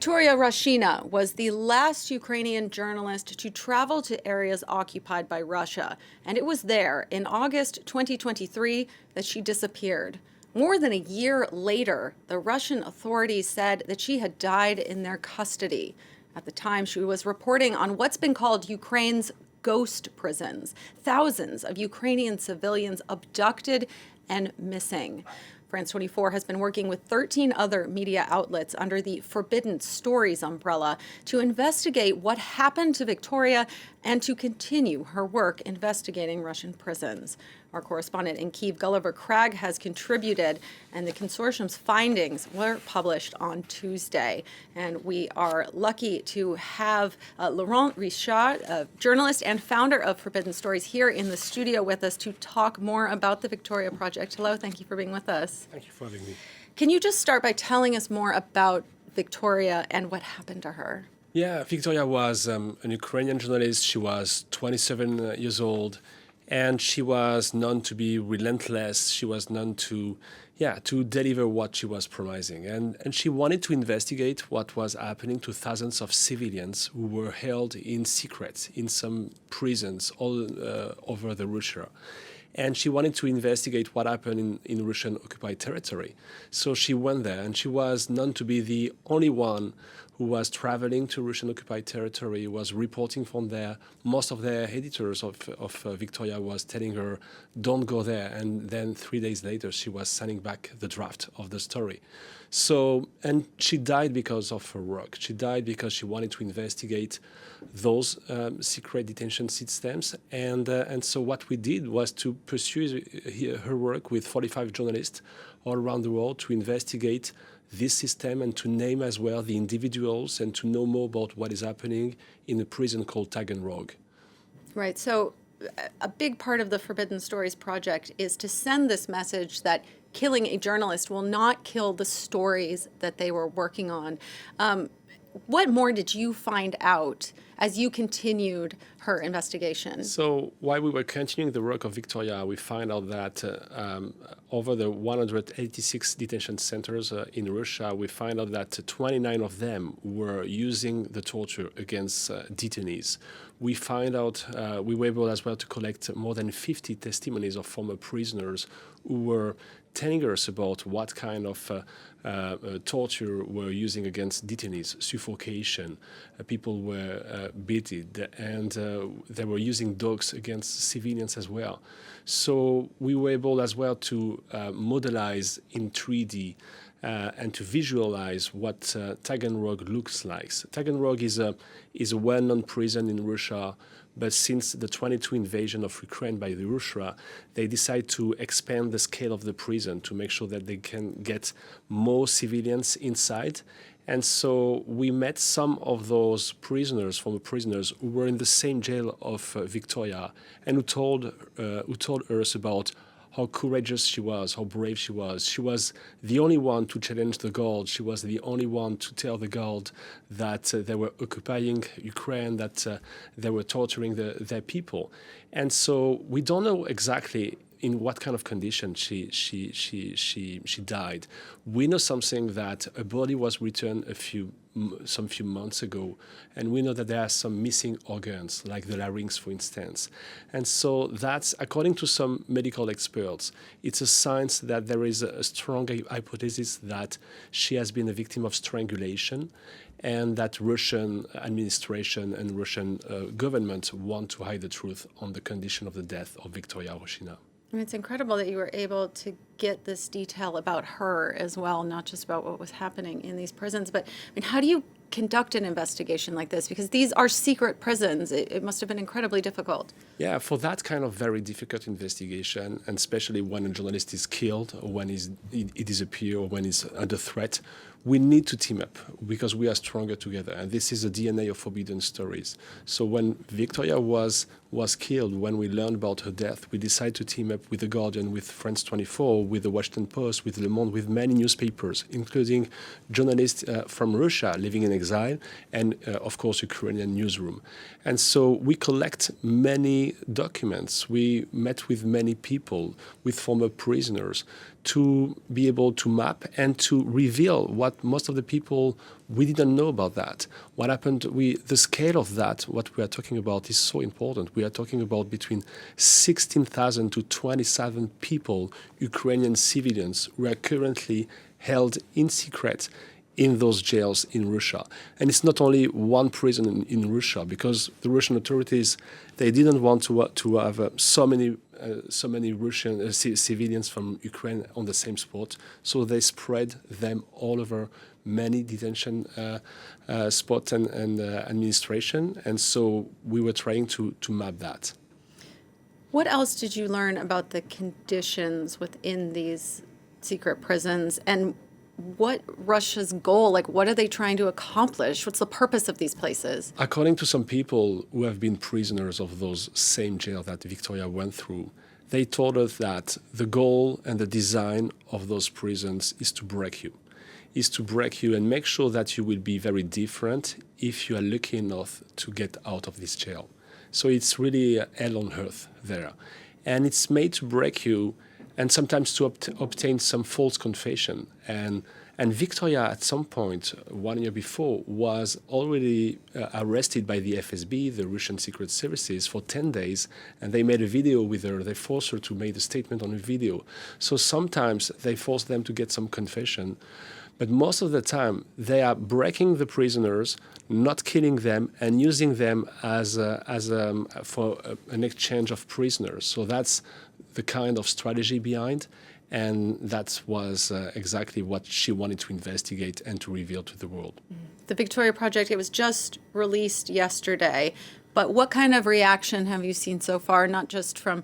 Viktoriia Roshchyna was the last Ukrainian journalist to travel to areas occupied by Russia, and it was there in August 2023 that she disappeared. More than a year later, the Russian authorities said that she had died in their custody. At the time, she was reporting on what's been called Ukraine's ghost prisons, thousands of Ukrainian civilians abducted and missing. France 24 has been working with 13 other media outlets under the Forbidden Stories umbrella to investigate what happened to Viktoriia and to continue her work investigating Russian prisons. Our correspondent in Kyiv, Gulliver Cragg, has contributed, and the consortium's findings were published on Tuesday. And we are lucky to have Laurent Richard, a journalist and founder of Forbidden Stories, here in the studio with us to talk more about the Viktoriia Project. Hello, thank you for being with us. Thank you for having me. Can you just start by telling us more about Viktoriia and what happened to her? Yeah, Viktoriia was an Ukrainian journalist. She was 27 years old, and she was known to be relentless. She was known to deliver what she was promising. And she wanted to investigate what was happening to thousands of civilians who were held in secret in some prisons all over the Russia. And she wanted to investigate what happened in Russian occupied territory. So she went there, and she was known to be the only one who was traveling to Russian occupied territory, was reporting from there. Most of the editors of Viktoriia was telling her, don't go there. And then 3 days later, she was sending back the draft of the story. So, and she died because of her work. She died because she wanted to investigate those secret detention systems. And so what we did was to pursue her work with 45 journalists all around the world to investigate this system and to name as well the individuals and to know more about what is happening in a prison called Taganrog. Right. So a big part of the Forbidden Stories project is to send this message that killing a journalist will not kill the stories that they were working on. What more did you find out as you continued her investigation? So while we were continuing the work of Viktoriia, we find out that over the 186 detention centers in Russia, we find out that 29 of them were using the torture against detainees. We find out, we were able as well to collect more than 50 testimonies of former prisoners who were telling us about what kind of torture were using against detainees, suffocation, people were beaten, and they were using dogs against civilians as well. So we were able as well to modelize in 3D and to visualize what Taganrog looks like. Taganrog is a well-known prison in Russia, but since the 22 invasion of Ukraine by the Russia, they decide to expand the scale of the prison to make sure that they can get more civilians inside. And so we met some of those prisoners, former prisoners, who were in the same jail of Viktoriia, and who told us about how courageous she was, how brave she was. She was the only one to challenge the guard. She was the only one to tell the guard that they were occupying Ukraine, that they were torturing their people. And so we don't know exactly in what kind of condition she died. We know something that a body was returned some few months ago, and we know that there are some missing organs, like the larynx, for instance. And so that's, according to some medical experts, it's a sign that there is a strong hypothesis that she has been a victim of strangulation, and that Russian administration and Russian government want to hide the truth on the condition of the death of Viktoriia Roshchyna. It's incredible that you were able to get this detail about her as well, not just about what was happening in these prisons. But how do you conduct an investigation like this? Because these are secret prisons. It must have been incredibly difficult. Yeah, for that kind of very difficult investigation, and especially when a journalist is killed or when he disappears or when he's under threat, we need to team up because we are stronger together. And this is the DNA of Forbidden Stories. So when Viktoriia was killed, when we learned about her death, we decided to team up with The Guardian, with France 24, with The Washington Post, with Le Monde, with many newspapers, including journalists from Russia living in exile and, of course, Ukrainian newsroom. And so we collect many documents. We met with many people, with former prisoners, to be able to map and to reveal what most of the people, we didn't know about that. What happened, the scale of that, what we are talking about is so important. We are talking about between 16,000 to 20,000 people, Ukrainian civilians, who are currently held in secret in those jails in Russia. And it's not only one prison in Russia, because the Russian authorities, they didn't want to have so many Russian civilians from Ukraine on the same spot, so they spread them all over many detention spots and administration, and so we were trying to map that. What else did you learn about the conditions within these secret prisons, and what Russia's goal, like what are they trying to accomplish? What's the purpose of these places? According to some people who have been prisoners of those same jails that Viktoriia went through, they told us that the goal and the design of those prisons is to break you and make sure that you will be very different if you are lucky enough to get out of this jail. So it's really hell on earth there. And it's made to break you and sometimes to obtain some false confession. And Viktoriia, at some point, 1 year before, was already arrested by the FSB, the Russian Secret Services, for 10 days, and they made a video with her. They forced her to make a statement on a video. So sometimes they force them to get some confession, but most of the time they are breaking the prisoners, not killing them, and using them for an exchange of prisoners. So that's the kind of strategy behind, and that was exactly what she wanted to investigate and to reveal to the world. The Viktoriia Project, it was just released yesterday, but what kind of reaction have you seen so far, not just from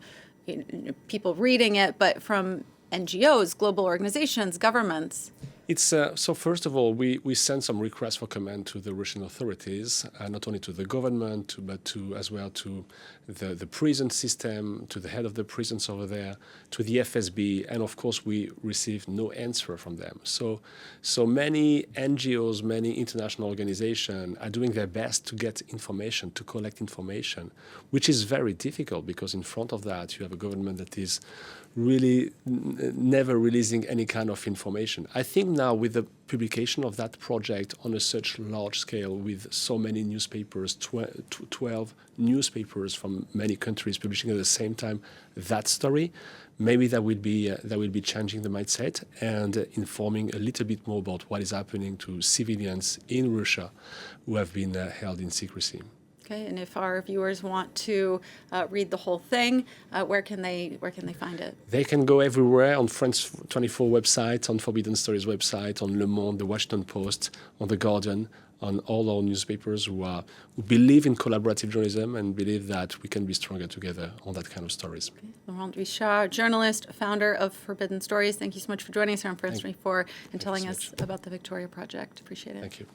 people reading it, but from NGOs, global organizations, governments? It's so first of all, we sent some requests for comment to the Russian authorities, not only to the government, but as well to the prison system, to the head of the prisons over there, to the FSB, and of course we received no answer from them. So many NGOs, many international organizations are doing their best to get information, to collect information, which is very difficult because in front of that you have a government that is really never releasing any kind of information. I think now with the publication of that project on a such large scale with so many newspapers, 12 newspapers from many countries publishing at the same time that story, maybe that will be changing the mindset and informing a little bit more about what is happening to civilians in Russia who have been held in secrecy. Okay, and if our viewers want to read the whole thing, where can they find it? They can go everywhere on France 24 website, on Forbidden Stories website, on Le Monde, the Washington Post, on The Guardian, on all our newspapers who believe in collaborative journalism and believe that we can be stronger together on that kind of stories. Okay. Laurent Richard, journalist, founder of Forbidden Stories. Thank you so much for joining us here on France 24 and telling us about the Viktoriia Project. Appreciate it. Thank you.